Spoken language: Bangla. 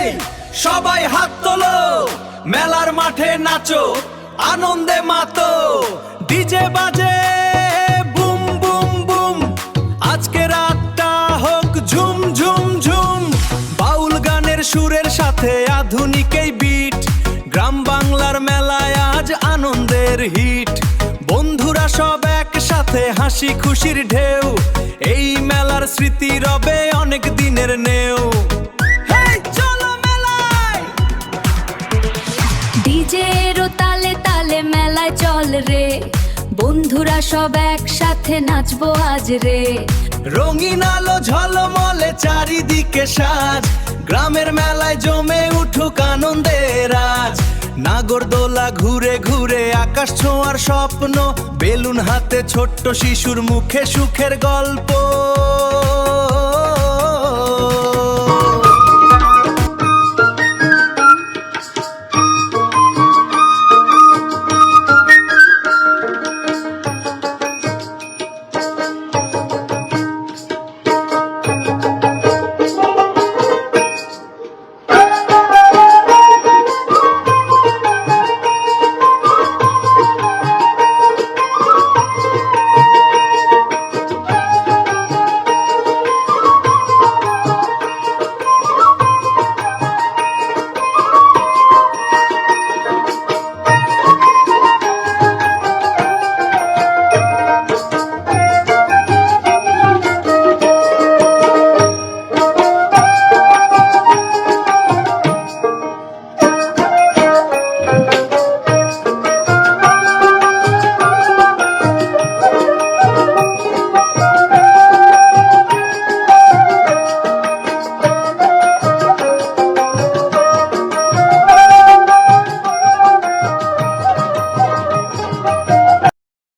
এই সবাই হাত তোলো, মেলার মাঠে নাচো, আনন্দে মাতো, ডিজে বাজে বুম বুম বুম, আজকে রাতটা হোক ঝুম ঝুম ঝুম। বাউল গানের সুরের সাথে আধুনিক এই বিট, গ্রাম বাংলার মেলায় আজ আনন্দের হিট। বন্ধুরা সব একসাথে হাসি খুশির ঢেউ, এই মেলার স্মৃতি রবে অনেক দিনের নেও। হেই চলো মেলায়, ডিজেরও তালে তালে মেলায় চল রে, বন্ধুরা সব একসাথে নাচবো আজ রে। রঙিন আলো ঝলমলে চারিদিকে সাজ, গ্রামের মেলায় জমে উঠুক আনন্দের আজ। নাগরদোলা ঘুরে ঘুরে আকাশ ছোঁয়ার স্বপ্ন, বেলুন হাতে ছোট্ট শিশুর মুখে সুখের গল্প।